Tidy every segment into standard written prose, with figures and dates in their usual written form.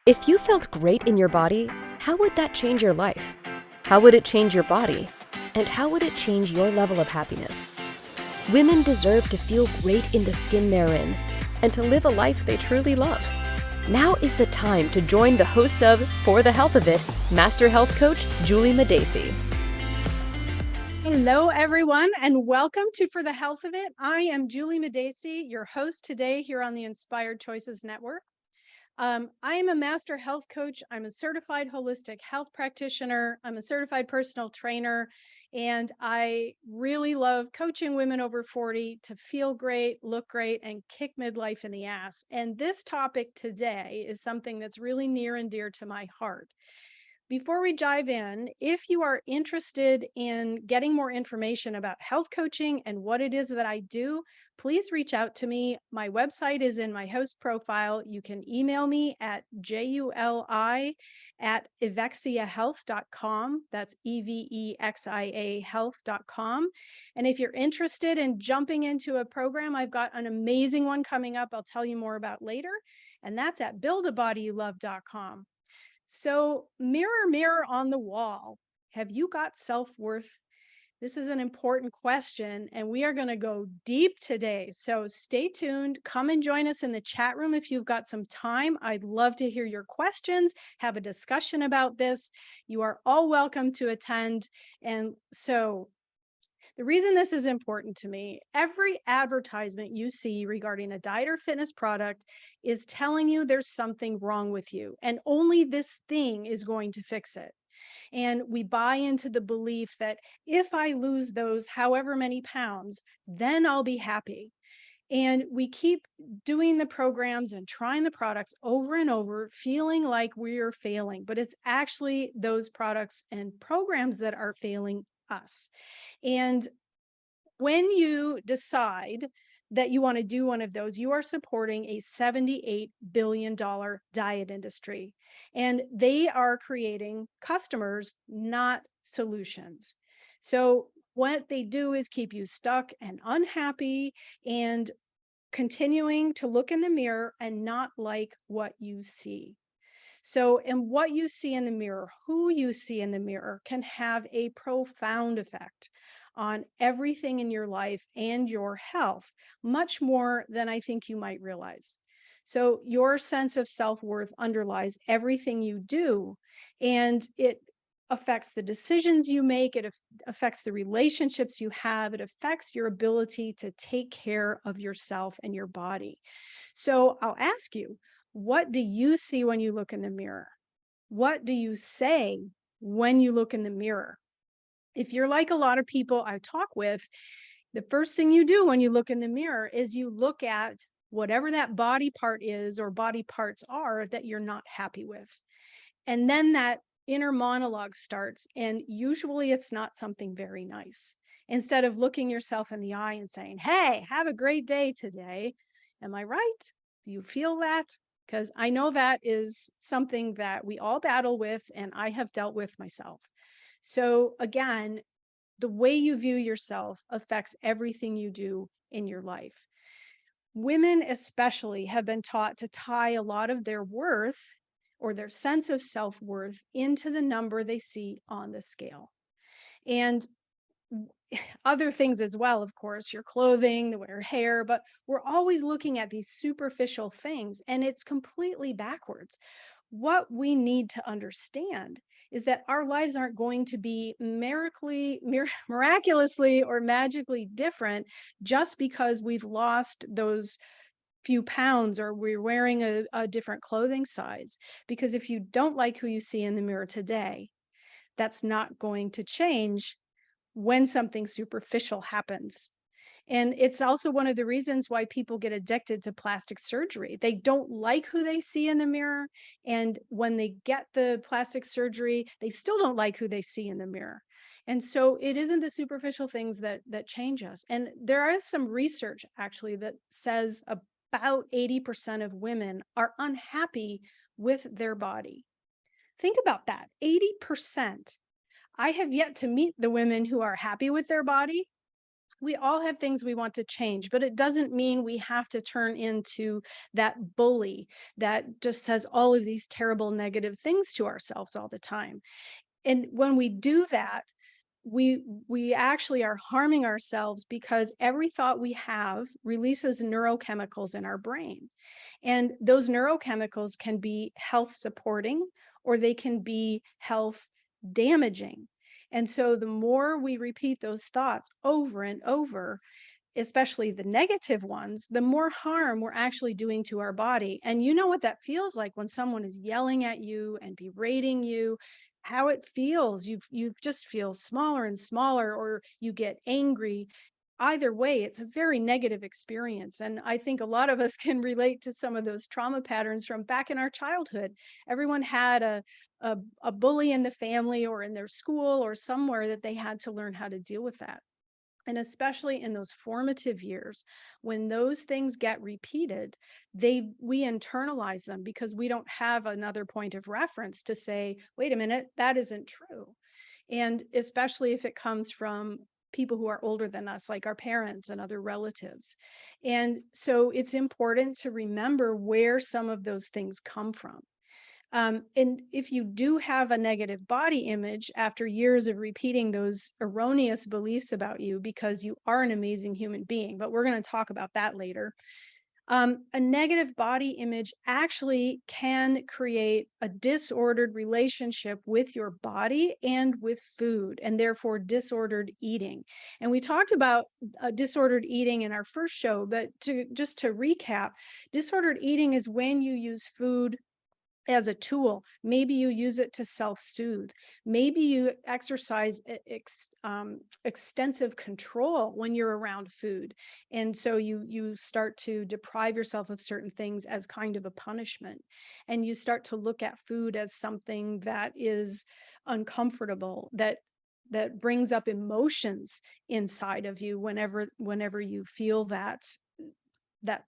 If you felt great in your body, how would that change your life? How would it change your body? And how would it change your level of happiness? Women deserve to feel great in the skin they're in and to live a life they truly love. Now is the time to join the host of For the Health of It, Master Health Coach Juli Madacey. Hello, everyone, and welcome to For the Health of It. I am Juli Madacey, your host today here on the Inspired Choices Network. I am a master health coach. I'm a certified holistic health practitioner. I'm a certified personal trainer, and I really love coaching women over 40 to feel great, look great, and kick midlife in the ass. And this topic today is something that's really near and dear to my heart. Before we dive in, if you are interested in getting more information about health coaching and what it is that I do, please reach out to me. My website is in my host profile. You can email me at juli@evexiahealth.com. That's EVEXIA health.com. And if you're interested in jumping into a program, I've got an amazing one coming up I'll tell you more about later. And that's at buildabodyyoulove.com. So, mirror, mirror on the wall, have you got self-worth? This is an important question, and we are going to go deep today. So, stay tuned. Come and join us in the chat room if you've got some time. I'd love to hear your questions, have a discussion about this. You are all welcome to attend. And so, the reason this is important to me, every advertisement you see regarding a diet or fitness product is telling you there's something wrong with you, and only this thing is going to fix it. And we buy into the belief that if I lose those however many pounds, then I'll be happy. And we keep doing the programs and trying the products over and over, feeling like we're failing, but it's actually those products and programs that are failing us. And when you decide that you want to do one of those, you are supporting a $78 billion diet industry, and they are creating customers, not solutions. So what they do is keep you stuck and unhappy and continuing to look in the mirror and not like what you see. So, and what you see in the mirror, who you see in the mirror can have a profound effect on everything in your life and your health, much more than I think you might realize. So, your sense of self-worth underlies everything you do, and it affects the decisions you make, it affects the relationships you have, it affects your ability to take care of yourself and your body. So, I'll ask you, what do you see when you look in the mirror? What do you say when you look in the mirror? If you're like a lot of people I talk with, the first thing you do when you look in the mirror is you look at whatever that body part is or body parts are that you're not happy with. And then that inner monologue starts, and usually it's not something very nice. Instead of looking yourself in the eye and saying, "Hey, have a great day today." Am I right? Do you feel that? Because I know that is something that we all battle with, and I have dealt with myself. So again, the way you view yourself affects everything you do in your life. Women especially have been taught to tie a lot of their worth or their sense of self-worth into the number they see on the scale. And other things as well, of course, your clothing, the way your hair, but we're always looking at these superficial things, and it's completely backwards. What we need to understand is that our lives aren't going to be miraculously or magically different just because we've lost those few pounds or we're wearing a different clothing size. Because if you don't like who you see in the mirror today, that's not going to change when something superficial happens. And it's also one of the reasons why people get addicted to plastic surgery. They don't like who they see in the mirror. And when they get the plastic surgery, they still don't like who they see in the mirror. And so it isn't the superficial things that change us. And there is some research actually that says about 80% of women are unhappy with their body. Think about that, 80%. I have yet to meet the women who are happy with their body. We all have things we want to change, but it doesn't mean we have to turn into that bully that just says all of these terrible negative things to ourselves all the time. And when we do that, we actually are harming ourselves, because every thought we have releases neurochemicals in our brain. And those neurochemicals can be health supporting, or they can be health damaging. And so the more we repeat those thoughts over and over, especially the negative ones, the more harm we're actually doing to our body. And you know what that feels like when someone is yelling at you and berating you, how it feels. You just feel smaller and smaller, or you get angry. Either way, it's a very negative experience. And I think a lot of us can relate to some of those trauma patterns from back in our childhood. Everyone had a bully in the family or in their school or somewhere that they had to learn how to deal with that. And especially in those formative years, when those things get repeated, we internalize them, because we don't have another point of reference to say, wait a minute, that isn't true. And especially if it comes from people who are older than us, like our parents and other relatives. And so it's important to remember where some of those things come from. And if you do have a negative body image after years of repeating those erroneous beliefs about you, because you are an amazing human being, but we're going to talk about that later. A negative body image actually can create a disordered relationship with your body and with food, and therefore disordered eating. And we talked about disordered eating in our first show, but just to recap, disordered eating is when you use food as a tool. Maybe you use it to self-soothe. Maybe you exercise extensive control when you're around food. And so you start to deprive yourself of certain things as kind of a punishment. And you start to look at food as something that is uncomfortable, that brings up emotions inside of you whenever you feel that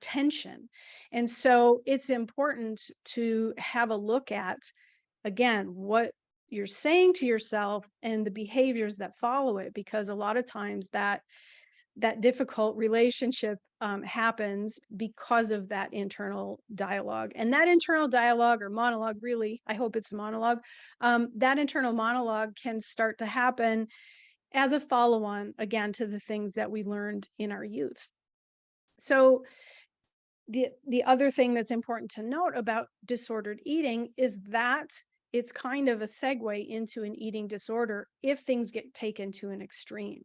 tension. And so it's important to have a look at, again, what you're saying to yourself and the behaviors that follow it, because a lot of times that difficult relationship happens because of that internal dialogue. And that internal dialogue, or monologue, really, I hope it's a monologue, that internal monologue can start to happen as a follow-on, again, to the things that we learned in our youth. So the other thing that's important to note about disordered eating is that it's kind of a segue into an eating disorder if things get taken to an extreme.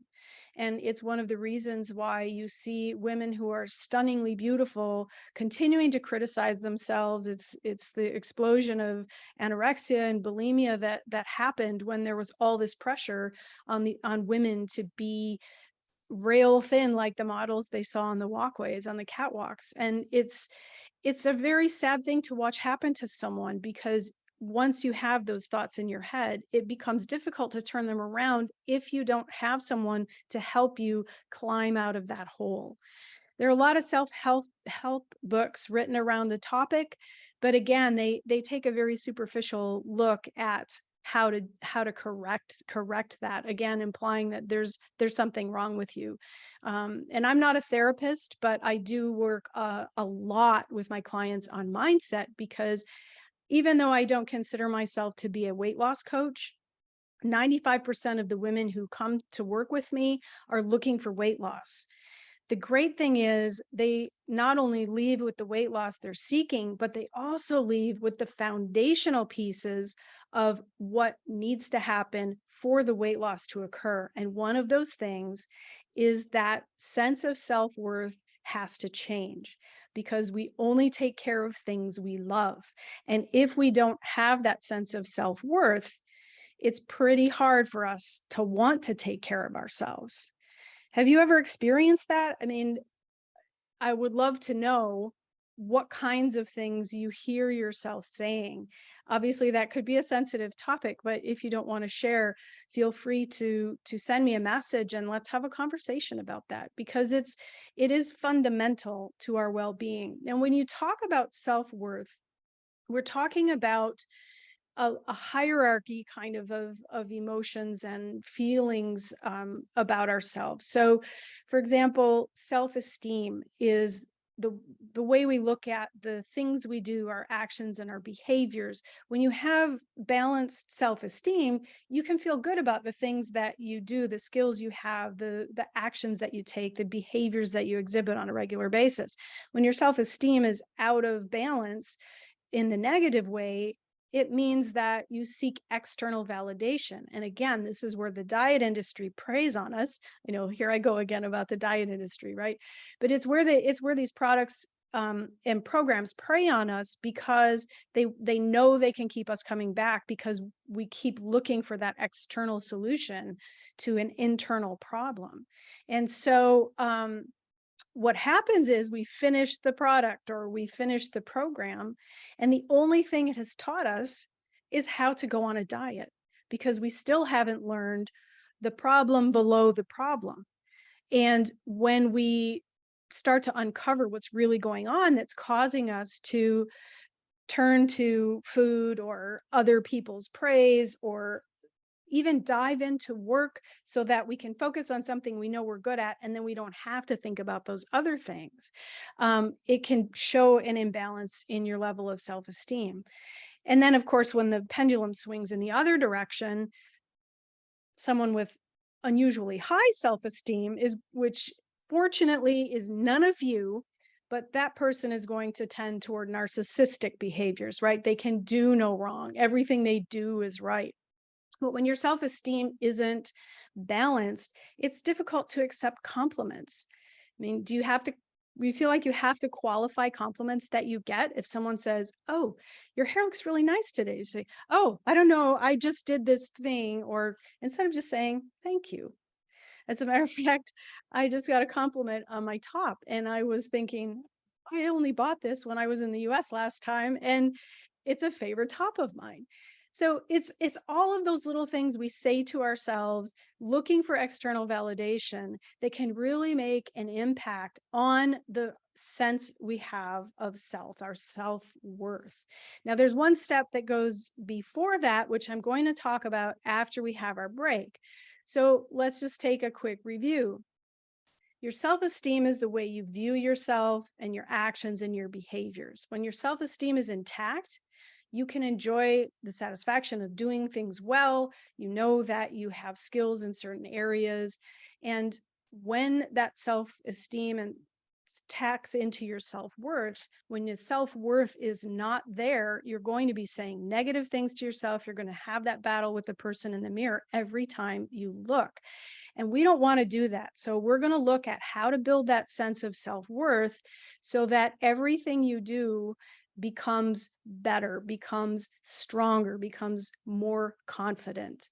And it's one of the reasons why you see women who are stunningly beautiful continuing to criticize themselves. It's the explosion of anorexia and bulimia that happened when there was all this pressure on women to be rail thin like the models they saw on the walkways, on the catwalks. And it's a very sad thing to watch happen to someone, because once you have those thoughts in your head, it becomes difficult to turn them around if you don't have someone to help you climb out of that hole. There are a lot of self-help books written around the topic, but again, they take a very superficial look at how to correct that, again, implying that there's something wrong with you. And I'm not a therapist, but I do work a lot with my clients on mindset, because even though I don't consider myself to be a weight loss coach, 95% of the women who come to work with me are looking for weight loss. The great thing is they not only leave with the weight loss they're seeking, but they also leave with the foundational pieces of what needs to happen for the weight loss to occur. And one of those things is that sense of self-worth has to change, because we only take care of things we love. And if we don't have that sense of self-worth, it's pretty hard for us to want to take care of ourselves. Have you ever experienced that? I mean, I would love to know what kinds of things you hear yourself saying. Obviously, that could be a sensitive topic, but if you don't want to share, feel free to send me a message and let's have a conversation about that, because it is fundamental to our well-being. And when you talk about self-worth, we're talking about a hierarchy kind of emotions and feelings about ourselves. So, for example, self-esteem is the the way we look at the things we do, our actions and our behaviors. When you have balanced self-esteem, you can feel good about the things that you do, the skills you have, the actions that you take, the behaviors that you exhibit on a regular basis. When your self-esteem is out of balance in the negative way, it means that you seek external validation. And again, this is where the diet industry preys on us. Here I go again about the diet industry, right? But it's where these products and programs prey on us, because they know they can keep us coming back, because we keep looking for that external solution to an internal problem. And so what happens is we finish the product or we finish the program, and the only thing it has taught us is how to go on a diet, because we still haven't learned the problem below the problem. And when we start to uncover what's really going on that's causing us to turn to food or other people's praise, or even dive into work so that we can focus on something we know we're good at, and then we don't have to think about those other things. It can show an imbalance in your level of self-esteem. And then, of course, when the pendulum swings in the other direction, someone with unusually high self-esteem which fortunately is none of you, but that person is going to tend toward narcissistic behaviors, right? They can do no wrong. Everything they do is right. But when your self-esteem isn't balanced, it's difficult to accept compliments. I mean, do you feel like you have to qualify compliments that you get? If someone says, "Oh, your hair looks really nice today," you say, "Oh, I don't know, I just did this thing," or instead of just saying, "Thank you." As a matter of fact, I just got a compliment on my top, and I was thinking, I only bought this when I was in the US last time, and it's a favorite top of mine. So it's all of those little things we say to ourselves, looking for external validation, that can really make an impact on the sense we have of self, our self-worth. Now, there's one step that goes before that, which I'm going to talk about after we have our break. So let's just take a quick review. Your self-esteem is the way you view yourself and your actions and your behaviors. When your self-esteem is intact, you can enjoy the satisfaction of doing things well. You know that you have skills in certain areas. And when that self-esteem and tax into your self-worth, when your self-worth is not there, you're going to be saying negative things to yourself. You're going to have that battle with the person in the mirror every time you look. And we don't want to do that. So we're going to look at how to build that sense of self-worth so that everything you do becomes better, becomes stronger, becomes more confident.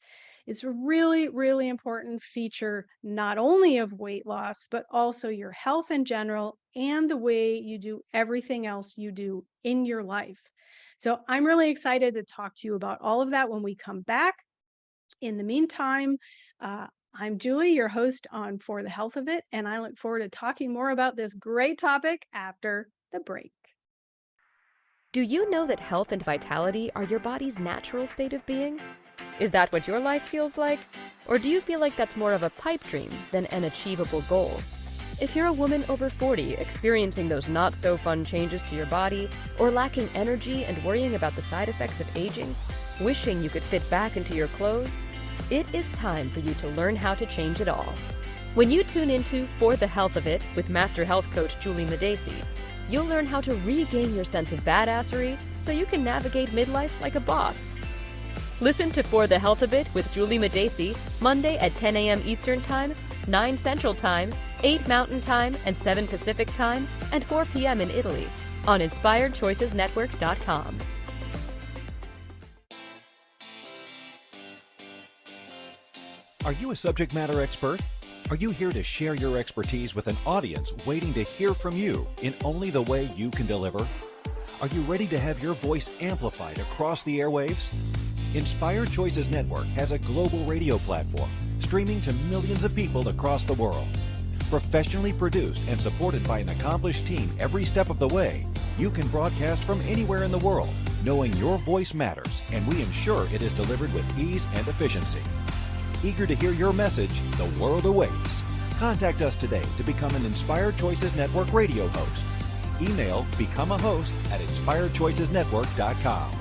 It's a really, really important feature, not only of weight loss, but also your health in general and the way you do everything else you do in your life. So I'm really excited to talk to you about all of that when we come back. In the meantime, I'm Julie, your host on For the Health of It, and I look forward to talking more about this great topic after the break. Do you know that health and vitality are your body's natural state of being? Is that what your life feels like? Or do you feel like that's more of a pipe dream than an achievable goal? If you're a woman over 40 experiencing those not-so-fun changes to your body, or lacking energy and worrying about the side effects of aging, wishing you could fit back into your clothes, it is time for you to learn how to change it all. When you tune into For the Health of It with Master Health Coach Juli Madacey, you'll learn how to regain your sense of badassery so you can navigate midlife like a boss. Listen to For the Health of It with Juli Madacey, Monday at 10 a.m. Eastern Time, 9 Central Time, 8 Mountain Time, and 7 Pacific Time, and 4 p.m. in Italy on InspiredChoicesNetwork.com. Are you a subject matter expert? Are you here to share your expertise with an audience waiting to hear from you in only the way you can deliver? Are you ready to have your voice amplified across the airwaves? Inspired Choices Network has a global radio platform streaming to millions of people across the world. Professionally produced and supported by an accomplished team every step of the way, you can broadcast from anywhere in the world, knowing your voice matters, and we ensure it is delivered with ease and efficiency. Eager to hear your message, the world awaits. Contact us today to become an Inspired Choices Network radio host. Email become a host at inspiredchoicesnetwork.com.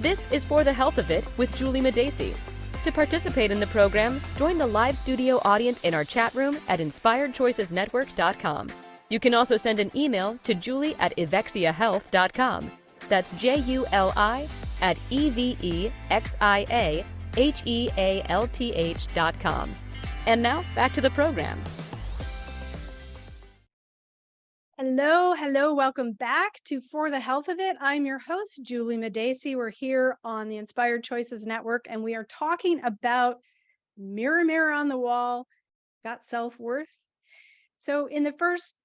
This is For the Health of It with Juli Madacey. To participate in the program, join the live studio audience in our chat room at inspiredchoicesnetwork.com. You can also send an email to julie@evexiahealth.com. That's JULI@EVEXIAHEALTH.com. And now, back to the program. Hello, welcome back to For the Health of It. I'm your host, Juli Madacey. We're here on the Inspired Choices Network, and we are talking about mirror, mirror on the wall, got self-worth. So in the first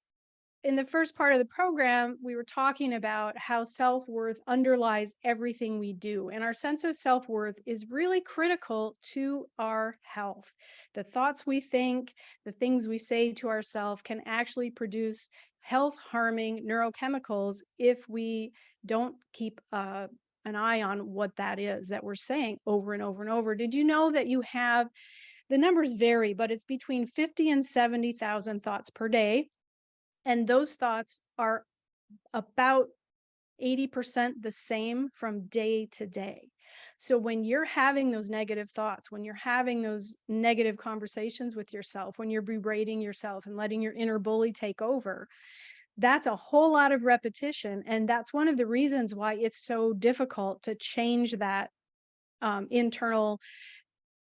part of the program, we were talking about how self-worth underlies everything we do. And our sense of self-worth is really critical to our health. The thoughts we think, the things we say to ourselves can actually produce health-harming neurochemicals if we don't keep an eye on what that is that we're saying over and over and over. Did you know that you have, the numbers vary, but it's between 50 and 70,000 thoughts per day. And those thoughts are about 80% the same from day to day. So when you're having those negative thoughts, when you're having those negative conversations with yourself, when you're berating yourself and letting your inner bully take over, that's a whole lot of repetition. And that's one of the reasons why it's so difficult to change that internal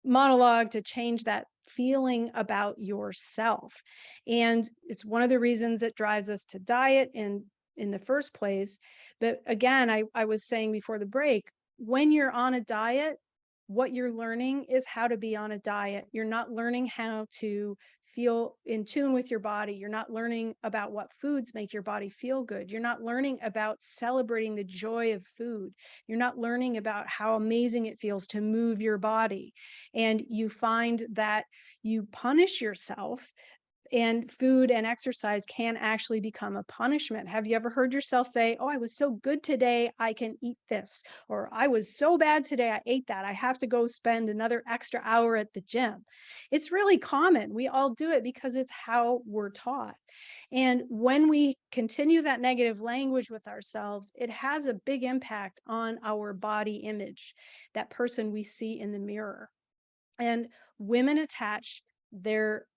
monologue, to change that feeling about yourself. And it's one of the reasons that drives us to diet in the first place. But again, I was saying before the break, when you're on a diet, what you're learning is how to be on a diet. You're not learning how to feel in tune with your body. You're not learning about what foods make your body feel good. You're not learning about celebrating the joy of food. You're not learning about how amazing it feels to move your body. And you find that you punish yourself, and food and exercise can actually become a punishment. Have you ever heard yourself say, "Oh, I was so good today, I can eat this," or "I was so bad today, I ate that. I have to go spend another extra hour at the gym"? It's really common. We all do it because it's how we're taught. And when we continue that negative language with ourselves, it has a big impact on our body image, that person we see in the mirror. And women attach their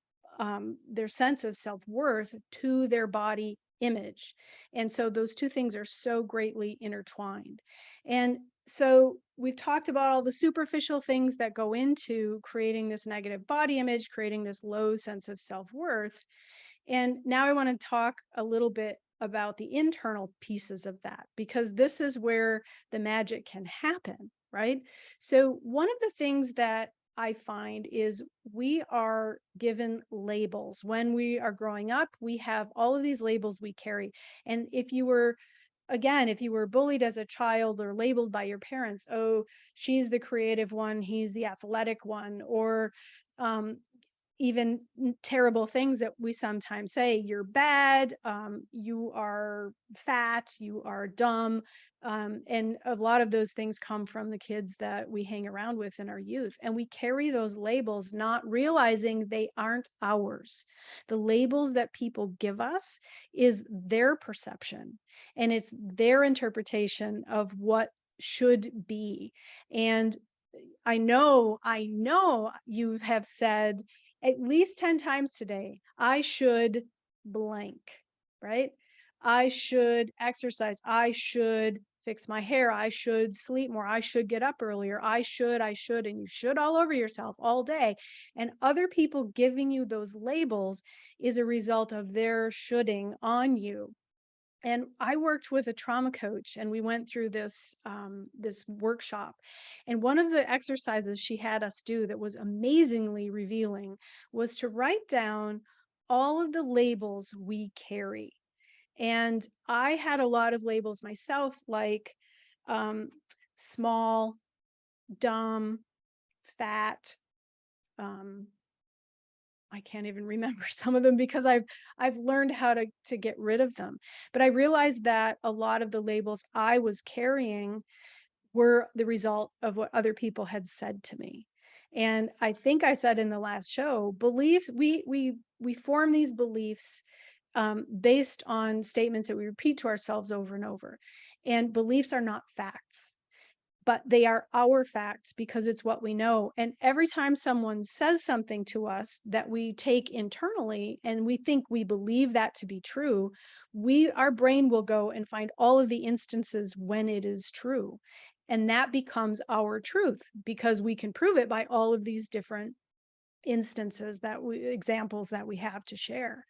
sense of self-worth to their body image. And so those two things are so greatly intertwined. And so we've talked about all the superficial things that go into creating this negative body image, creating this low sense of self-worth. And now I want to talk a little bit about the internal pieces of that, because this is where the magic can happen, right? So one of the things that I find is we are given labels. When we are growing up, we have all of these labels we carry. And if you were bullied as a child or labeled by your parents, "Oh, she's the creative one, he's the athletic one," or even terrible things that we sometimes say, "You're bad, you are fat, you are dumb." And a lot of those things come from the kids that we hang around with in our youth. And we carry those labels, not realizing they aren't ours. The labels that people give us is their perception, and it's their interpretation of what should be. And I know you have said at least 10 times today, "I should blank," right? "I should exercise. I should fix my hair. I should sleep more. I should get up earlier. I should," and you should all over yourself all day. And other people giving you those labels is a result of their shoulding on you. And I worked with a trauma coach, and we went through this workshop. And one of the exercises she had us do that was amazingly revealing was to write down all of the labels we carry. And I had a lot of labels myself, like small, dumb, fat, I can't even remember some of them because I've learned how to get rid of them. But I realized that a lot of the labels I was carrying were the result of what other people had said to me. And I think I said in the last show, beliefs, we form these beliefs based on statements that we repeat to ourselves over and over. And beliefs are not facts, but they are our facts because it's what we know. And every time someone says something to us that we take internally and we think we believe that to be true, our brain will go and find all of the instances when it is true. And that becomes our truth because we can prove it by all of these different instances examples that we have to share.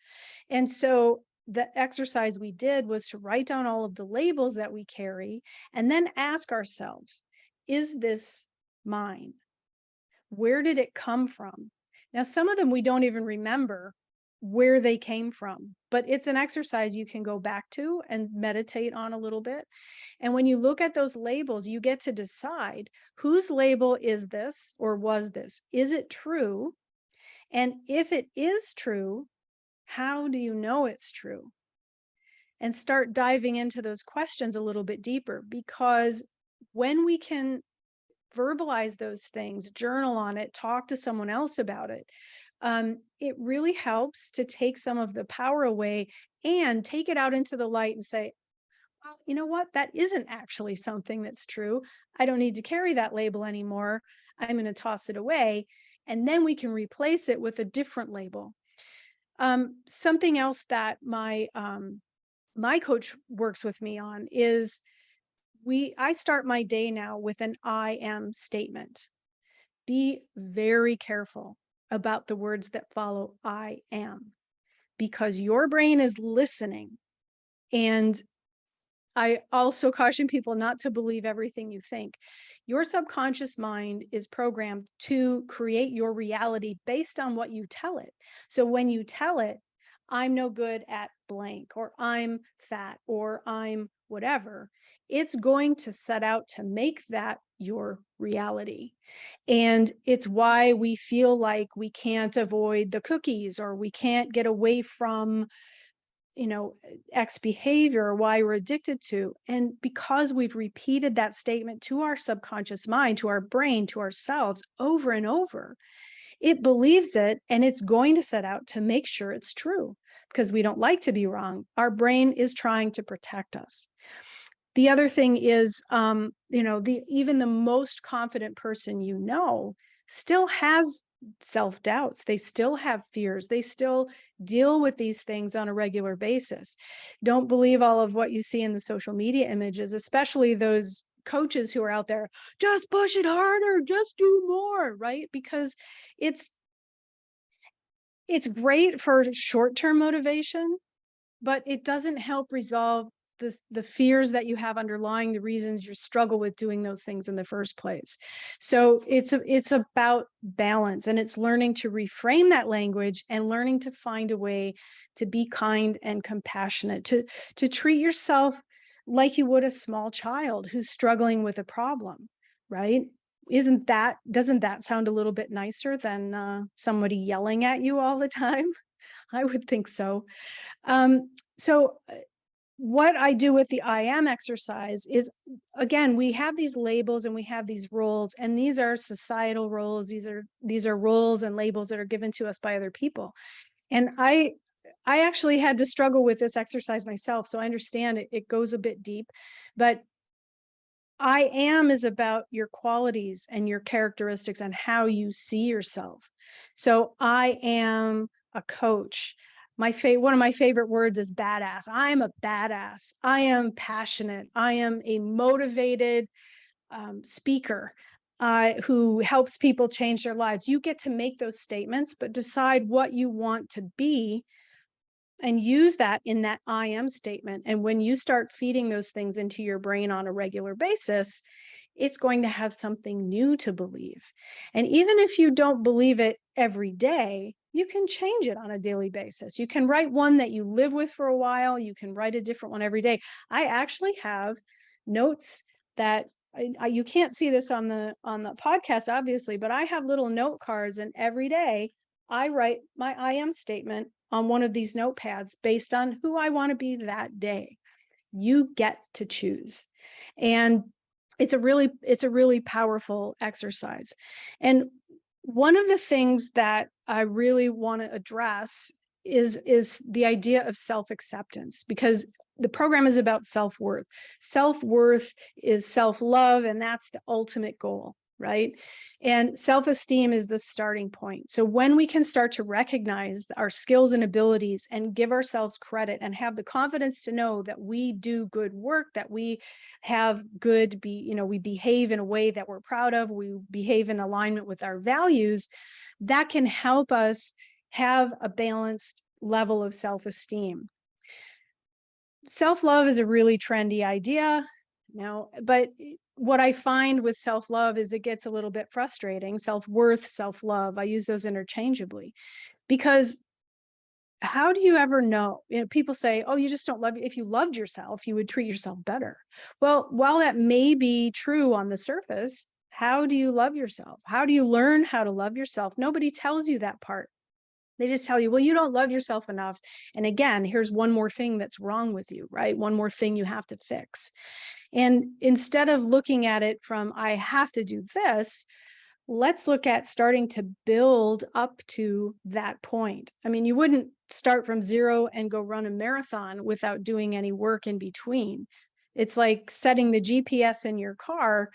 And so the exercise we did was to write down all of the labels that we carry and then ask ourselves, is this mine? Where did it come from? Now, some of them we don't even remember where they came from, but it's an exercise you can go back to and meditate on a little bit. And when you look at those labels, you get to decide whose label is this or was this? Is it true? And if it is true, how do you know it's true? And start diving into those questions a little bit deeper, because when we can verbalize those things, journal on it, talk to someone else about it, it really helps to take some of the power away and take it out into the light and say, well, you know what? That isn't actually something that's true. I don't need to carry that label anymore. I'm going to toss it away. And then we can replace it with a different label. Something else that my coach works with me on is I start my day now with an I am statement. Be very careful about the words that follow I am, because your brain is listening. And I also caution people not to believe everything you think. Your subconscious mind is programmed to create your reality based on what you tell it. So when you tell it, I'm no good at blank, or I'm fat, or I'm whatever, it's going to set out to make that your reality. And it's why we feel like we can't avoid the cookies, or we can't get away from X behavior, or why we're addicted to. And because we've repeated that statement to our subconscious mind, to our brain, to ourselves over and over, it believes it, and it's going to set out to make sure it's true because we don't like to be wrong. Our brain is trying to protect us. The other thing is, even the most confident person still has self-doubts. They still have fears. They still deal with these things on a regular basis. Don't believe all of what you see in the social media images, especially those coaches who are out there, just push it harder, just do more, right? Because it's great for short-term motivation, but it doesn't help resolve the fears that you have underlying the reasons you struggle with doing those things in the first place. So it's about balance, and it's learning to reframe that language and learning to find a way to be kind and compassionate, to treat yourself like you would a small child who's struggling with a problem, right? Doesn't that sound a little bit nicer than somebody yelling at you all the time? I would think so. So what I do with the I am exercise is, again, we have these labels and we have these roles, and these are societal roles. These are roles and labels that are given to us by other people. And I actually had to struggle with this exercise myself, so I understand it goes a bit deep, but I am is about your qualities and your characteristics and how you see yourself. So I am a coach. One of my favorite words is badass. I'm a badass. I am passionate. I am a motivated speaker who helps people change their lives. You get to make those statements, but decide what you want to be and use that in that I am statement. And when you start feeding those things into your brain on a regular basis, it's going to have something new to believe. And even if you don't believe it every day, you can change it on a daily basis. You can write one that you live with for a while. You can write a different one every day. I actually have notes that you can't see this on the podcast, obviously, but I have little note cards, and every day I write my I am statement on one of these notepads based on who I want to be that day. You get to choose. And it's a really powerful exercise. And one of the things that I really want to address is the idea of self-acceptance, because the program is about self-worth. Self-worth is self-love, and that's the ultimate goal, right? And self-esteem is the starting point. So when we can start to recognize our skills and abilities and give ourselves credit and have the confidence to know that we do good work, that we have good, we behave in a way that we're proud of, we behave in alignment with our values, that can help us have a balanced level of self-esteem. Self-love is a really trendy idea now, but what I find with self-love is it gets a little bit frustrating. Self-worth, self-love, I use those interchangeably, because how do you ever know? People say, oh, you just don't love you. If you loved yourself, you would treat yourself better. Well, while that may be true on the surface, how do you love yourself? How do you learn how to love yourself? Nobody tells you that part. They just tell you, well, you don't love yourself enough. And again, here's one more thing that's wrong with you, right? One more thing you have to fix. And instead of looking at it from, I have to do this, let's look at starting to build up to that point. I mean, you wouldn't start from zero and go run a marathon without doing any work in between. It's like setting the GPS in your car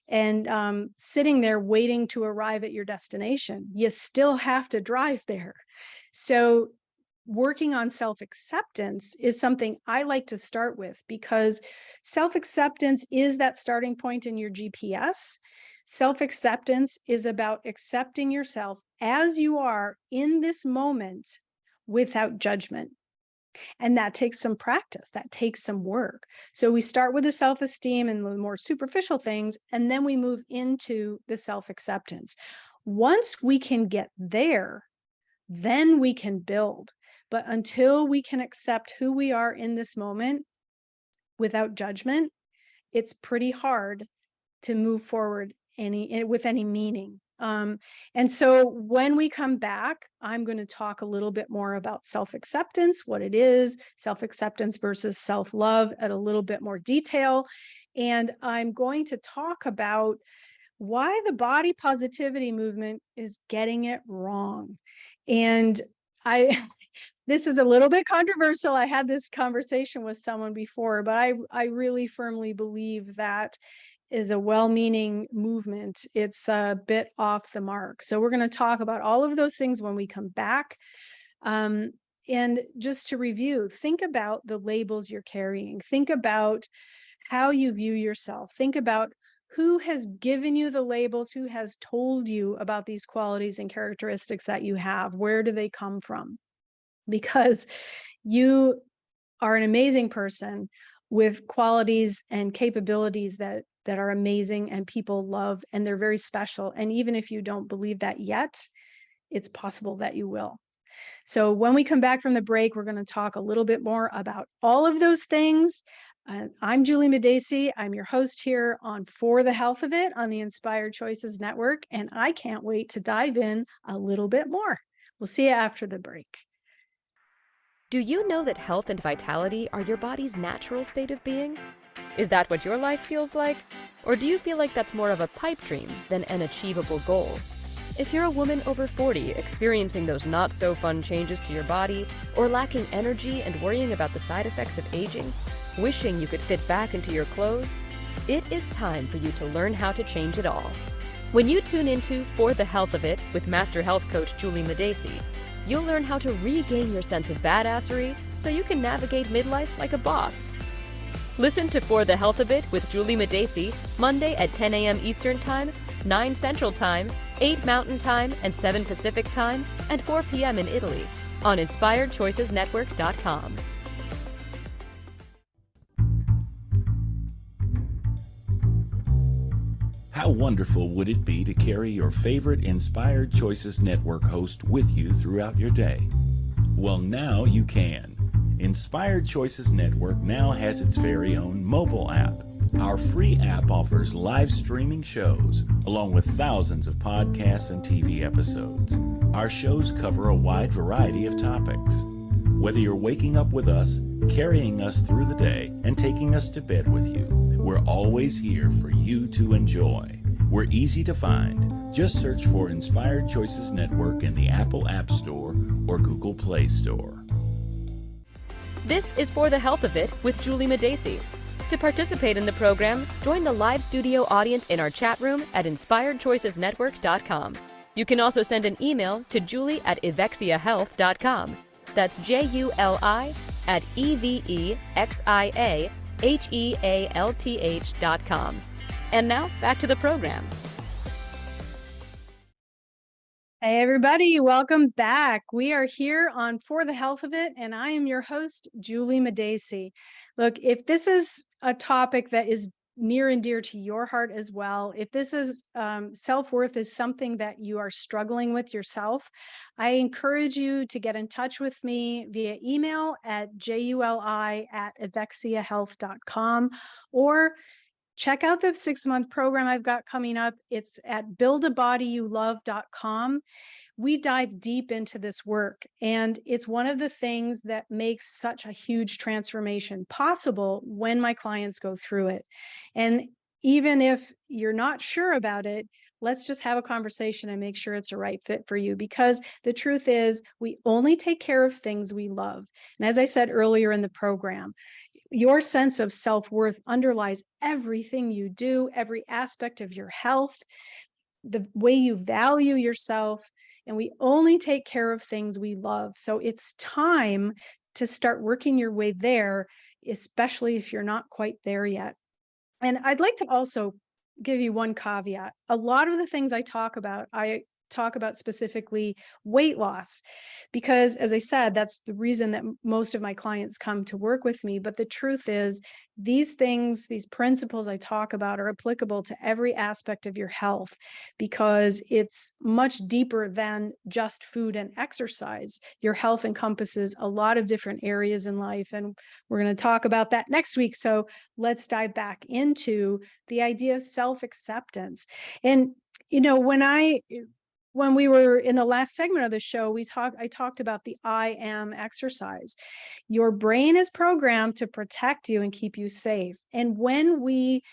and sitting there waiting to arrive at your destination. You still have to drive there. So working on self-acceptance is something I like to start with, because self-acceptance is that starting point in your GPS. Self-acceptance is about accepting yourself as you are in this moment without judgment. And that takes some practice, that takes some work. So we start with the self-esteem and the more superficial things, and then we move into the self-acceptance. Once we can get there, then we can build. But until we can accept who we are in this moment without judgment, it's pretty hard to move forward with any meaning. And so when we come back, I'm going to talk a little bit more about self-acceptance, what it is, self-acceptance versus self-love at a little bit more detail. And I'm going to talk about why the body positivity movement is getting it wrong. And this is a little bit controversial. I had this conversation with someone before, but I really firmly believe that is a well-meaning movement. It's a bit off the mark. So we're going to talk about all of those things when we come back. And just to review, think about the labels you're carrying. Think about how you view yourself. Think about who has given you the labels, who has told you about these qualities and characteristics that you have. Where do they come from? Because you are an amazing person with qualities and capabilities that are amazing and people love, and they're very special. And even if you don't believe that yet, it's possible that you will. So when we come back from the break, we're going to talk a little bit more about all of those things. I'm Juli Madacey. I'm your host here on For the Health of It on the Inspired Choices Network, and I can't wait to dive in a little bit more. We'll see you after the break. Do you know that health and vitality are your body's natural state of being? Is that what your life feels like? Or do you feel like that's more of a pipe dream than an achievable goal? If you're a woman over 40 experiencing those not-so-fun changes to your body, or lacking energy and worrying about the side effects of aging, wishing you could fit back into your clothes, it is time for you to learn how to change it all. When you tune into For the Health of It with Master Health Coach Juli Madacey, you'll learn how to regain your sense of badassery so you can navigate midlife like a boss. Listen to For the Health of It with Juli Madacey, Monday at 10 a.m. Eastern Time, 9 Central Time, 8 Mountain Time, and 7 Pacific Time, and 4 p.m. in Italy on InspiredChoicesNetwork.com. How wonderful would it be to carry your favorite Inspired Choices Network host with you throughout your day? Well, now you can. Inspired Choices Network now has its very own mobile app. Our Our free app offers live streaming shows, along with thousands of podcasts and TV episodes. Our shows cover a wide variety of topics. Whether you're waking up with us, carrying us through the day, and taking us to bed with you, we're always here for you to enjoy. We're easy to find. Just search for Inspired Choices Network in the Apple App Store or Google Play Store. This is For the Health of It with Juli Madacey. To participate in the program, join the live studio audience in our chat room at inspiredchoicesnetwork.com. You can also send an email to julie@evexiahealth.com. That's JULI@EVEXIAHEALTH.com. And now, back to the program. Hey, everybody, welcome back. We are here on For the Health of It, and I am your host, Juli Madacey. Look, if this is a topic that is near and dear to your heart as well, if this is self-worth is something that you are struggling with yourself, I encourage you to get in touch with me via email at juli@evexiahealth.com, or check out the 6-month program I've got coming up. It's at buildabodyyoulove.com. We dive deep into this work, and it's one of the things that makes such a huge transformation possible when my clients go through it. And even if you're not sure about it, let's just have a conversation and make sure it's a right fit for you, because the truth is we only take care of things we love. And as I said earlier in the program, your sense of self-worth underlies everything you do, every aspect of your health, the way you value yourself, and we only take care of things we love. So it's time to start working your way there, especially if you're not quite there yet. And I'd like to also give you one caveat. A lot of the things I talk about specifically weight loss, because as I said, that's the reason that most of my clients come to work with me. But the truth is, these things, these principles I talk about are applicable to every aspect of your health, because it's much deeper than just food and exercise. Your health encompasses a lot of different areas in life, and we're going to talk about that next week. So let's dive back into the idea of self-acceptance. And when we were in the last segment of the show, I talked about the I am exercise. Your brain is programmed to protect you and keep you safe. And when we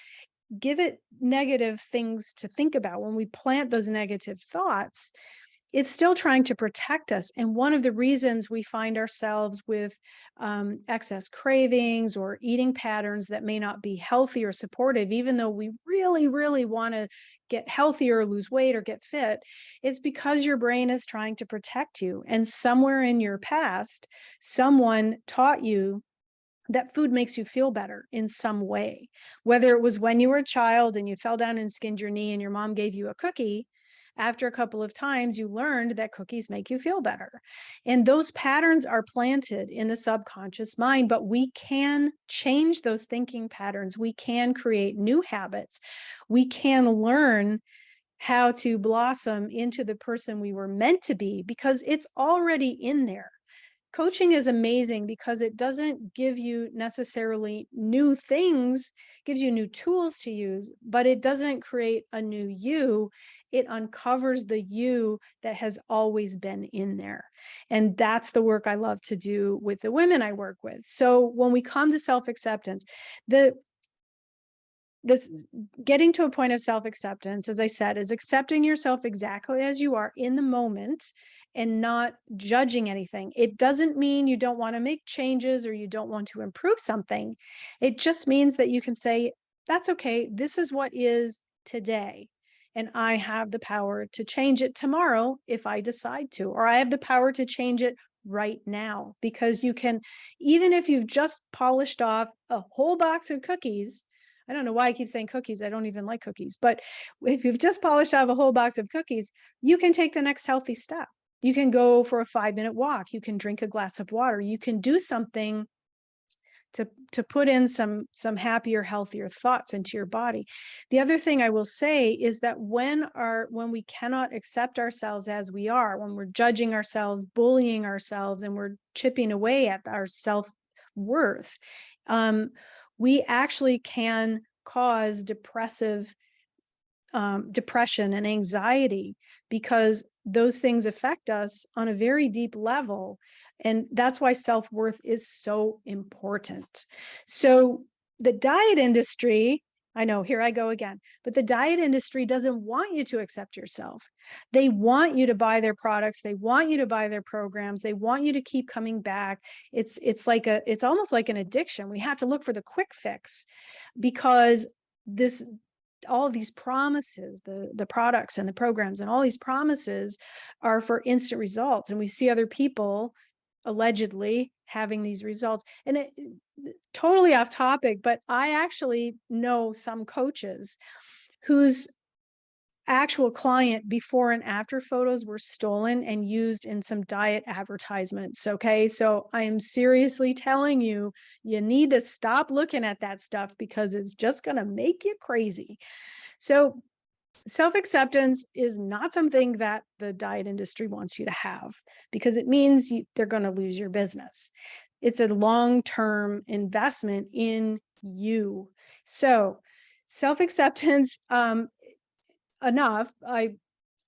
give it negative things to think about, when we plant those negative thoughts, it's still trying to protect us. And one of the reasons we find ourselves with excess cravings or eating patterns that may not be healthy or supportive, even though we really, really want to get healthy or lose weight or get fit, it's because your brain is trying to protect you. And somewhere in your past, someone taught you that food makes you feel better in some way, whether it was when you were a child and you fell down and skinned your knee and your mom gave you a cookie. After a couple of times, you learned that cookies make you feel better. And those patterns are planted in the subconscious mind, but we can change those thinking patterns. We can create new habits. We can learn how to blossom into the person we were meant to be, because it's already in there. Coaching is amazing because it doesn't give you necessarily new things, gives you new tools to use, but it doesn't create a new you. It uncovers the you that has always been in there. And that's the work I love to do with the women I work with. So when we come to self-acceptance, this getting to a point of self-acceptance, as I said, is accepting yourself exactly as you are in the moment and not judging anything. It doesn't mean you don't want to make changes or you don't want to improve something. It just means that you can say, that's okay. This is what is today. And I have the power to change it tomorrow if I decide to, or I have the power to change it right now, because you can, even if you've just polished off a whole box of cookies. I don't know why I keep saying cookies. I don't even like cookies. But if you've just polished off a whole box of cookies, you can take the next healthy step. You can go for a 5-minute walk. You can drink a glass of water. You can do something to put in some happier, healthier thoughts into your body. The other thing I will say is that when we cannot accept ourselves as we are, when we're judging ourselves, bullying ourselves, and we're chipping away at our self-worth, we actually can cause depression and anxiety, because those things affect us on a very deep level. And that's why self-worth is so important. So the diet industry, I know, here I go again, but the diet industry doesn't want you to accept yourself. They want you to buy their products. They want you to buy their programs. They want you to keep coming back. It's almost like an addiction. We have to look for the quick fix, because all of these promises, the products and the programs and all these promises are for instant results. And we see other people allegedly having these results. And totally off topic, but I actually know some coaches whose actual client before and after photos were stolen and used in some diet advertisements. Okay. So I am seriously telling you, you need to stop looking at that stuff, because it's just going to make you crazy. So self-acceptance is not something that the diet industry wants you to have, because it means they're going to lose your business. It's a long-term investment in you. So self-acceptance, enough, I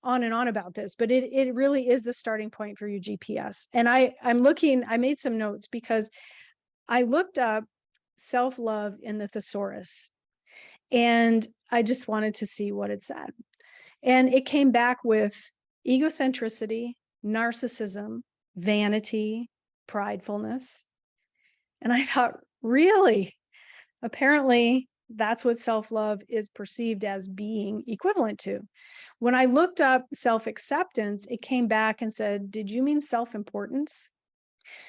on and on about this, but it really is the starting point for your GPS. And I made some notes, because I looked up self-love in the thesaurus, and I just wanted to see what it said. And it came back with egocentricity, narcissism, vanity, pridefulness. And I thought, really? Apparently, that's what self-love is perceived as being equivalent to. When I looked up self-acceptance, it came back and said, did you mean self-importance?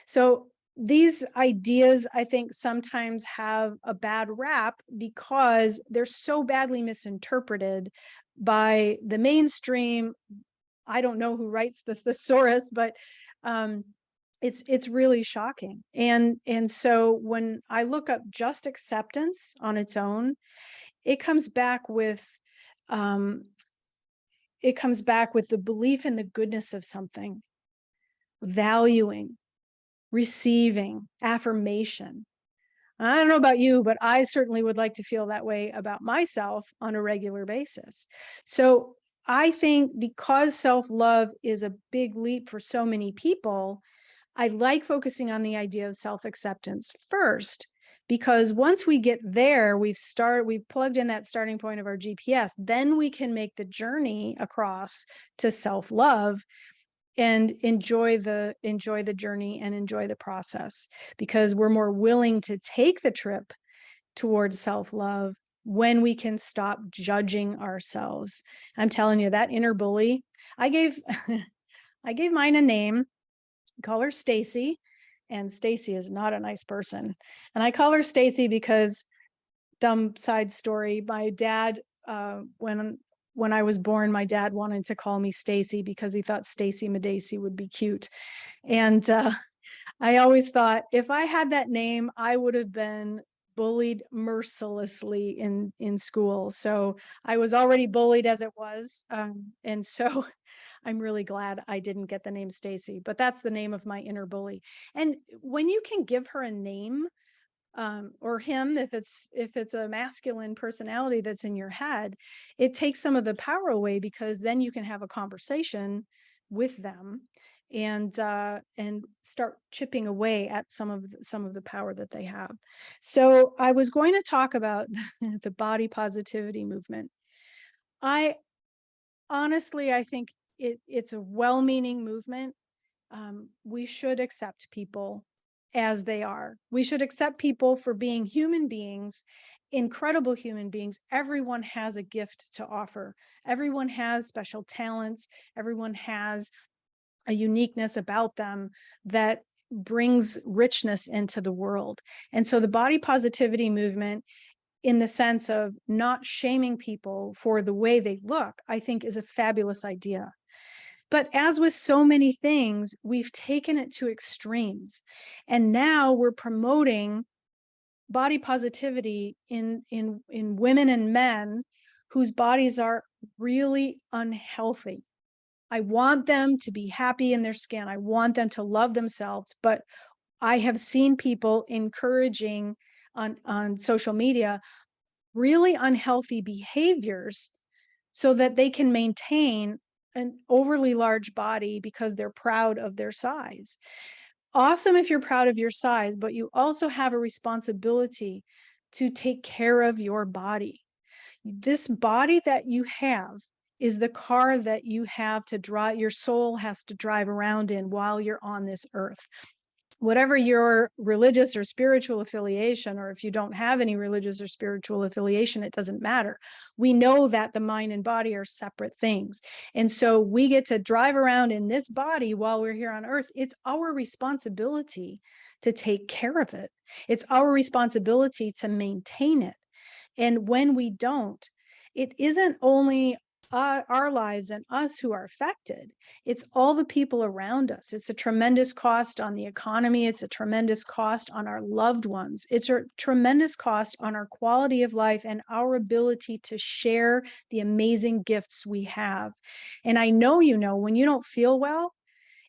So these ideas, I think, sometimes have a bad rap because they're so badly misinterpreted by the mainstream. I don't know who writes the thesaurus, but it's really shocking. And so when I look up just acceptance on its own, it comes back with the belief in the goodness of something, valuing, receiving, affirmation. I don't know about you, but I certainly would like to feel that way about myself on a regular basis. So I think because self-love is a big leap for so many people, I like focusing on the idea of self-acceptance first, because once we get there, we've plugged in that starting point of our GPS, then we can make the journey across to self-love and enjoy the journey and enjoy the process, because we're more willing to take the trip towards self-love when we can stop judging ourselves. I'm telling you, that inner bully, I gave mine a name. Call her Stacy, and Stacy is not a nice person. And I call her Stacy because, dumb side story, my dad, when I was born, my dad wanted to call me Stacy because he thought Juli Madacey would be cute. And I always thought, if I had that name, I would have been bullied mercilessly in school. So I was already bullied as it was. And so I'm really glad I didn't get the name Stacy, but that's the name of my inner bully. And when you can give her a name, or him, if it's a masculine personality that's in your head, it takes some of the power away, because then you can have a conversation with them and start chipping away at some of the power that they have. So I was going to talk about the body positivity movement. I think it's a well-meaning movement. We should accept people as they are. We should accept people for being human beings, incredible human beings. Everyone has a gift to offer. Everyone has special talents. Everyone has a uniqueness about them that brings richness into the world. And so the body positivity movement, in the sense of not shaming people for the way they look, I think is a fabulous idea. But as with so many things, we've taken it to extremes. And now we're promoting body positivity in women and men whose bodies are really unhealthy. I want them to be happy in their skin. I want them to love themselves. But I have seen people encouraging on social media, really unhealthy behaviors so that they can maintain an overly large body because they're proud of their size. Awesome if you're proud of your size, but you also have a responsibility to take care of your body. This body that you have is the car that you have to drive, your soul has to drive around in while you're on this earth. Whatever your religious or spiritual affiliation, or if you don't have any religious or spiritual affiliation, it doesn't matter. We know that the mind and body are separate things. And so we get to drive around in this body while we're here on earth. It's our responsibility to take care of it. It's our responsibility to maintain it. And when we don't, it isn't only our lives and us who are affected. It's all the people around us. It's a tremendous cost on the economy. It's a tremendous cost on our loved ones. It's a tremendous cost on our quality of life and our ability to share the amazing gifts we have. And I know, when you don't feel well,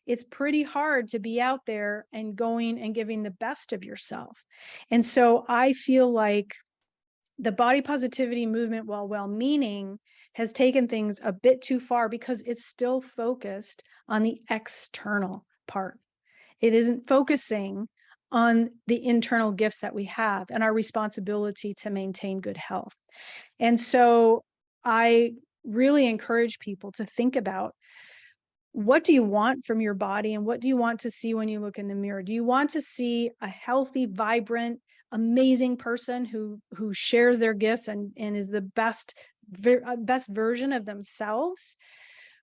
it's pretty hard to be out there and going and giving the best of yourself. And so I feel like the body positivity movement, while well-meaning, has taken things a bit too far because it's still focused on the external part. It isn't focusing on the internal gifts that we have and our responsibility to maintain good health. And so I really encourage people to think about, what do you want from your body and what do you want to see when you look in the mirror? Do you want to see a healthy, vibrant, amazing person who shares their gifts and is the best version of themselves?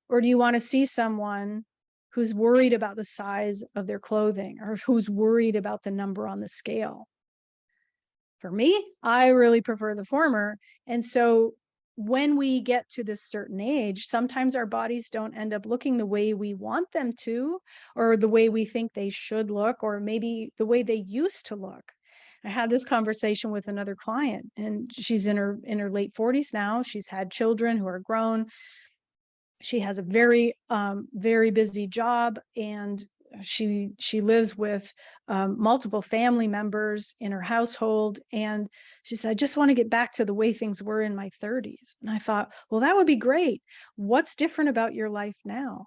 Or do you want to see someone who's worried about the size of their clothing or who's worried about the number on the scale? For me, I really prefer the former. And so when we get to this certain age, sometimes our bodies don't end up looking the way we want them to, or the way we think they should look, or maybe the way they used to look. I had this conversation with another client, and she's in her late 40s now. She's had children who are grown. She has a very, very busy job, and she lives with multiple family members in her household. And she said, I just want to get back to the way things were in my 30s. And I thought, well, that would be great. What's different about your life now?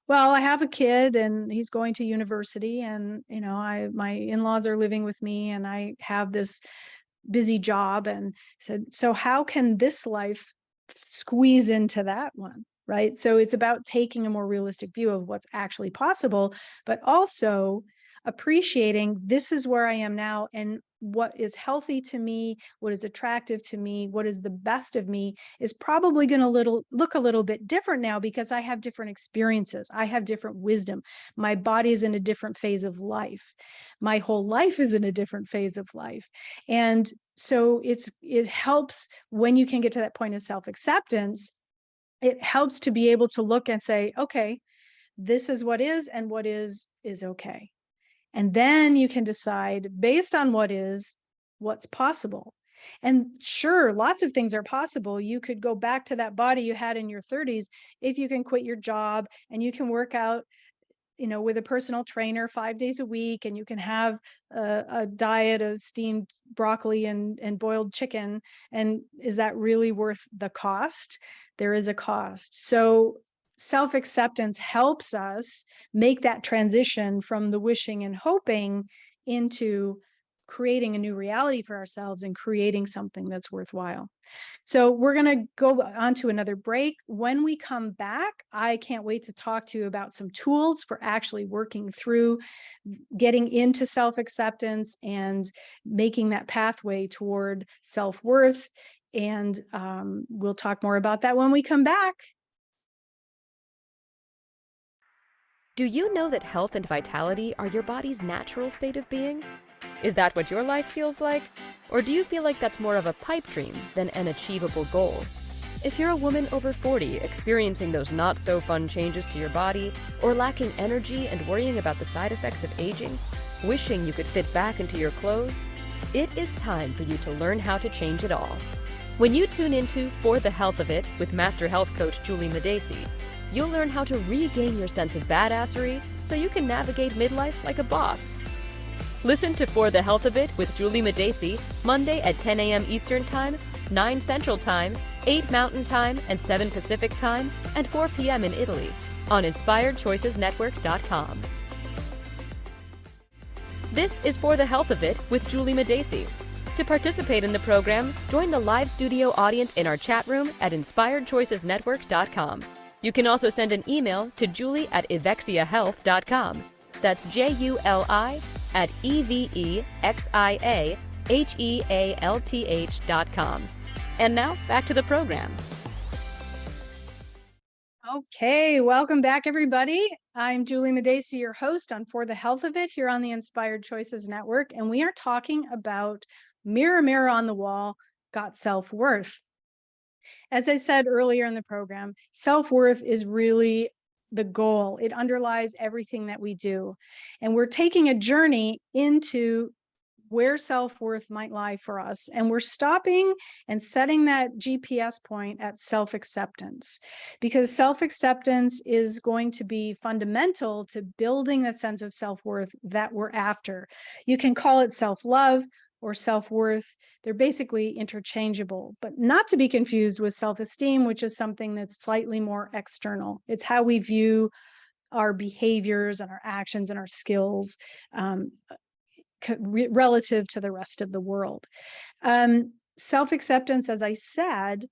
Well, I have a kid and he's going to university, and my in-laws are living with me, and I have this busy job. And said, so how can this life squeeze into that one? Right? So it's about taking a more realistic view of what's actually possible, but also appreciating this is where I am now, and what is healthy to me, what is attractive to me, what is the best of me is probably going to look a little bit different now because I have different experiences. I have different wisdom. My body is in a different phase of life. My whole life is in a different phase of life. And so it helps when you can get to that point of self-acceptance. It helps to be able to look and say, okay, this is what is, and what is okay. And then you can decide based on what's possible. And sure, lots of things are possible. You could go back to that body you had in your 30s if you can quit your job and you can work out, with a personal trainer 5 days a week, and you can have a diet of steamed broccoli and boiled chicken. And is that really worth the cost? There is a cost. So self-acceptance helps us make that transition from the wishing and hoping into creating a new reality for ourselves and creating something that's worthwhile. So we're going to go on to another break. When we come back, I can't wait to talk to you about some tools for actually working through getting into self-acceptance and making that pathway toward self-worth. And we'll talk more about that when we come back. Do you know that health and vitality are your body's natural state of being? Is that what your life feels like? Or do you feel like that's more of a pipe dream than an achievable goal? If you're a woman over 40 experiencing those not-so-fun changes to your body, or lacking energy and worrying about the side effects of aging, wishing you could fit back into your clothes, it is time for you to learn how to change it all. When you tune into For the Health of It with Master Health Coach Juli Madacey, you'll learn how to regain your sense of badassery so you can navigate midlife like a boss. Listen to For the Health of It with Juli Madacey, Monday at 10 a.m. Eastern Time, 9 Central Time, 8 Mountain Time, and 7 Pacific Time, and 4 p.m. in Italy on InspiredChoicesNetwork.com. This is For the Health of It with Juli Madacey. To participate in the program, join the live studio audience in our chat room at InspiredChoicesNetwork.com. You can also send an email to julie@evexiahealth.com. That's JULI@EVEXIAHEALTH.com. And now, back to the program. Okay, welcome back, everybody. I'm Juli Madacey, your host on For the Health of It here on the Inspired Choices Network, and we are talking about Mirror, Mirror on the Wall, Got Self-Worth. As I said earlier in the program, self-worth is really the goal. It underlies everything that we do. And we're taking a journey into where self-worth might lie for us. And we're stopping and setting that GPS point at self-acceptance, because self-acceptance is going to be fundamental to building that sense of self-worth that we're after. You can call it self-love or self-worth. They're basically interchangeable, but not to be confused with self-esteem, which is something that's slightly more external. It's how we view our behaviors and our actions and our skills relative to the rest of the world. Self-acceptance, as I said,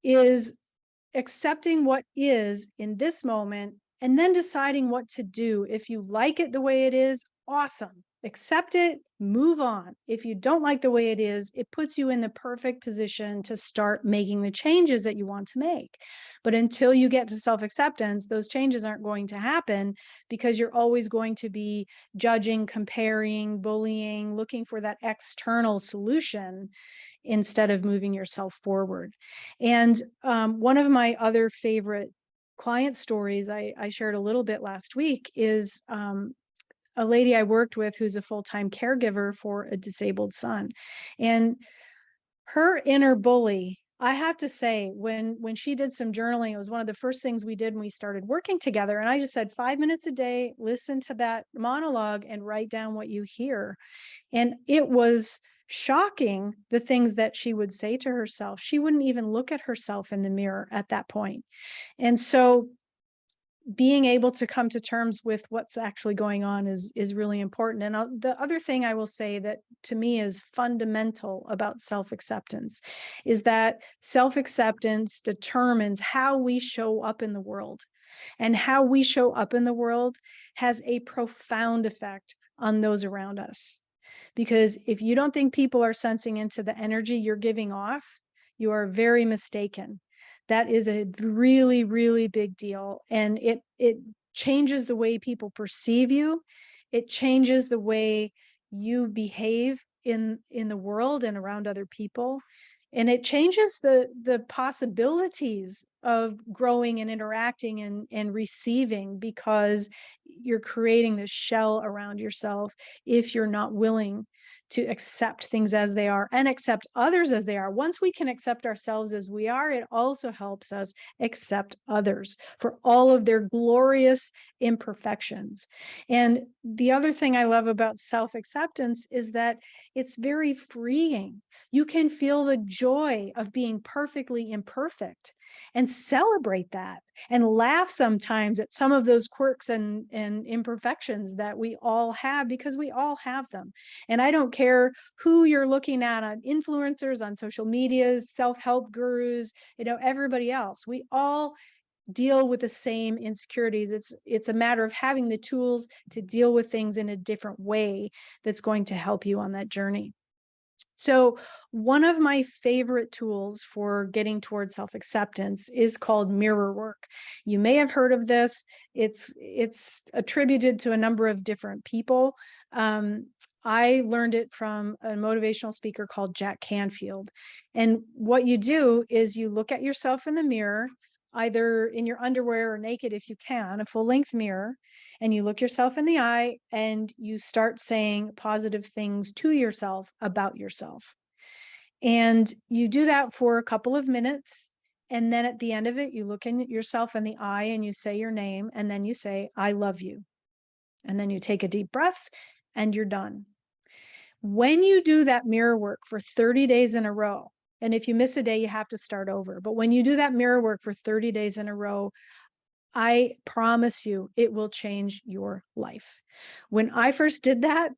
is accepting what is in this moment and then deciding what to do. If you like it the way it is, awesome. Accept it, move on. If you don't like the way it is, it puts you in the perfect position to start making the changes that you want to make. But until you get to self-acceptance, those changes aren't going to happen, because you're always going to be judging, comparing, bullying, looking for that external solution instead of moving yourself forward. And one of my other favorite client stories I shared a little bit last week is a lady I worked with who's a full-time caregiver for a disabled son. And her inner bully, I have to say, when she did some journaling, it was one of the first things we did when we started working together. And I just said, 5 minutes a day, listen to that monologue and write down what you hear. And it was shocking, the things that she would say to herself. She wouldn't even look at herself in the mirror at that point. And so being able to come to terms with what's actually going on is really important. And the other thing I will say that to me is fundamental about self-acceptance is that self-acceptance determines how we show up in the world. And how we show up in the world has a profound effect on those around us. Because if you don't think people are sensing into the energy you're giving off, you are very mistaken. That is a really, really big deal. And it changes the way people perceive you. It changes the way you behave in the world and around other people. And it changes the possibilities of growing and interacting and receiving, because you're creating this shell around yourself if you're not willing to accept things as they are and accept others as they are. Once we can accept ourselves as we are, it also helps us accept others for all of their glorious imperfections. And the other thing I love about self-acceptance is that it's very freeing. You can feel the joy of being perfectly imperfect and celebrate that and laugh sometimes at some of those quirks and imperfections that we all have, because we all have them. And I don't care who you're looking at on influencers, on social medias, self-help gurus, everybody else. We all deal with the same insecurities. It's a matter of having the tools to deal with things in a different way that's going to help you on that journey. So one of my favorite tools for getting towards self-acceptance is called mirror work. You may have heard of this. It's attributed to a number of different people. I learned it from a motivational speaker called Jack Canfield. And what you do is you look at yourself in the mirror, either in your underwear or naked if you can, a full-length mirror, and you look yourself in the eye and you start saying positive things to yourself about yourself. And you do that for a couple of minutes. And then at the end of it, you look in yourself in the eye and you say your name, and then you say, I love you. And then you take a deep breath and you're done. When you do that mirror work for 30 days in a row, And if you miss a day, you have to start over. But when you do that mirror work for 30 days in a row, I promise you, it will change your life. When I first did that,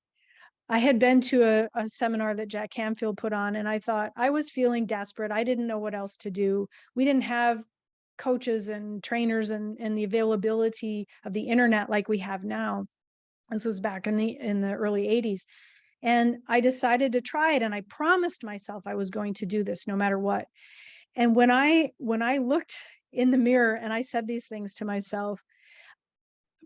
I had been to a seminar that Jack Canfield put on, and I thought I was feeling desperate. I didn't know what else to do. We didn't have coaches and trainers and the availability of the internet like we have now. This was back in the early 80s. And I decided to try it, and I promised myself I was going to do this no matter what. And when I looked in the mirror and I said these things to myself,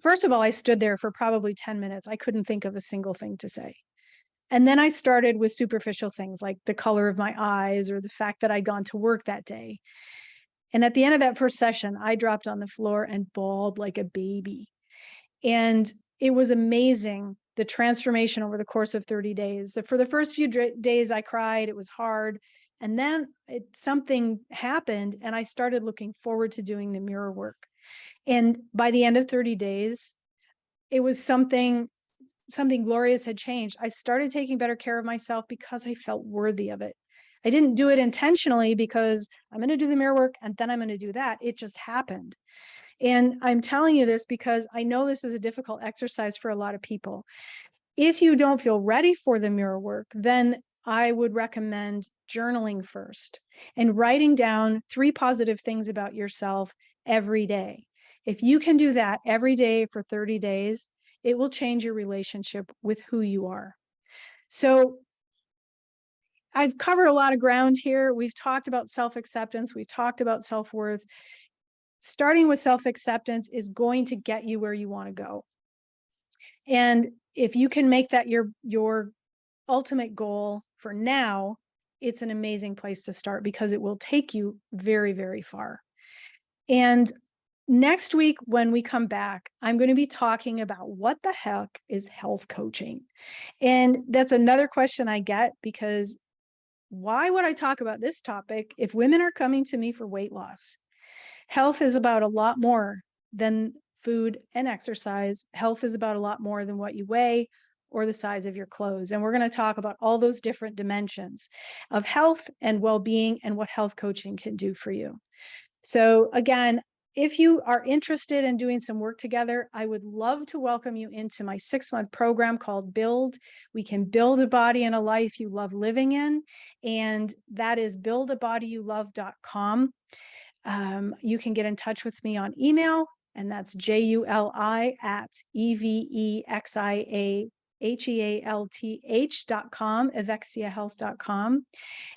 first of all, I stood there for probably 10 minutes. I couldn't think of a single thing to say. And then I started with superficial things like the color of my eyes or the fact that I'd gone to work that day. And at the end of that first session, I dropped on the floor and bawled like a baby. And it was amazing, the transformation over the course of 30 days. For the first few days, I cried. It was hard. And then something happened, and I started looking forward to doing the mirror work. And by the end of 30 days, it was something glorious had changed. I started taking better care of myself because I felt worthy of it. I didn't do it intentionally because I'm going to do the mirror work and then I'm going to do that. It just happened. And I'm telling you this because I know this is a difficult exercise for a lot of people. If you don't feel ready for the mirror work, then I would recommend journaling first and writing down 3 positive things about yourself every day. If you can do that every day for 30 days, it will change your relationship with who you are. So I've covered a lot of ground here. We've talked about self-acceptance. We've talked about self-worth. Starting with self-acceptance is going to get you where you want to go. And if you can make that your ultimate goal for now, it's an amazing place to start because it will take you very, very far. And next week, when we come back, I'm going to be talking about what the heck is health coaching. And that's another question I get, because why would I talk about this topic if women are coming to me for weight loss? Health is about a lot more than food and exercise. Health is about a lot more than what you weigh or the size of your clothes. And we're going to talk about all those different dimensions of health and well-being and what health coaching can do for you. So again, if you are interested in doing some work together, I would love to welcome you into my 6-month program called Build. We can build a body and a life you love living in. And that is buildabodyyoulove.com. You can get in touch with me on email, and that's juli@evexiahealth.com, evexiahealth.com.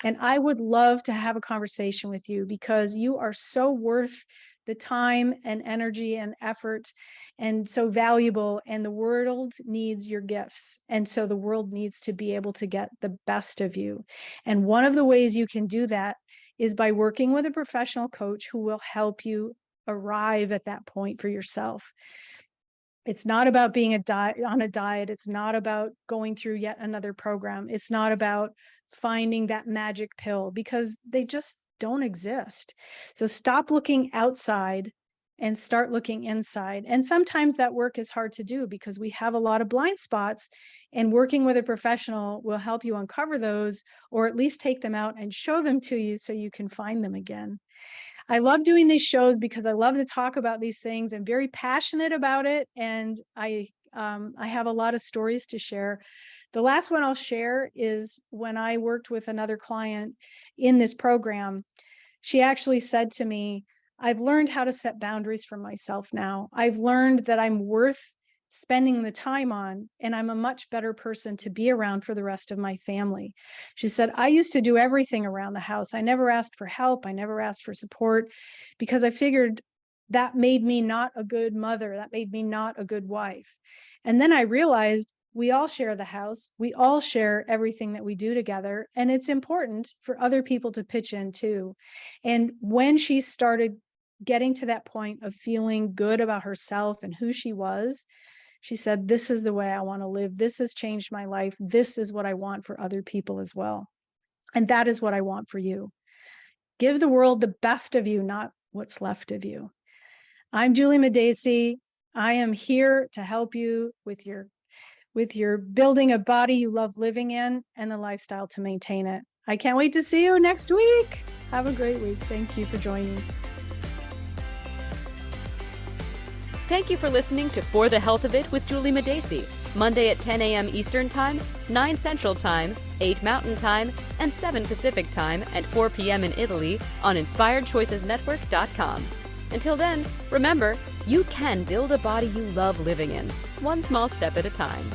And I would love to have a conversation with you because you are so worth the time and energy and effort and so valuable, and the world needs your gifts. And so the world needs to be able to get the best of you. And one of the ways you can do that is by working with a professional coach who will help you arrive at that point for yourself. It's not about being on a diet. It's not about going through yet another program. It's not about finding that magic pill, because they just don't exist. So stop looking outside and start looking inside. And sometimes that work is hard to do because we have a lot of blind spots, and working with a professional will help you uncover those, or at least take them out and show them to you so you can find them again. I love doing these shows because I love to talk about these things. I'm very passionate about it, and I have a lot of stories to share. The last one I'll share is when I worked with another client in this program. She actually said to me, I've learned how to set boundaries for myself now. I've learned that I'm worth spending the time on, and I'm a much better person to be around for the rest of my family. She said, I used to do everything around the house. I never asked for help. I never asked for support because I figured that made me not a good mother. That made me not a good wife. And then I realized we all share the house. We all share everything that we do together. And it's important for other people to pitch in too. And when she started getting to that point of feeling good about herself and who she was, she said, this is the way I want to live. This has changed my life. This is what I want for other people as well. And that is what I want for you. Give the world the best of you, not what's left of you. I'm Juli Madacey. I am here to help you with your building a body you love living in and the lifestyle to maintain it. I can't wait to see you next week. Have a great week. Thank you for joining. Thank you for listening to For the Health of It with Juli Madacey, Monday at 10 a.m. Eastern Time, 9 Central Time, 8 Mountain Time, and 7 Pacific Time, and 4 p.m. in Italy on InspiredChoicesNetwork.com. Until then, remember, you can build a body you love living in, one small step at a time.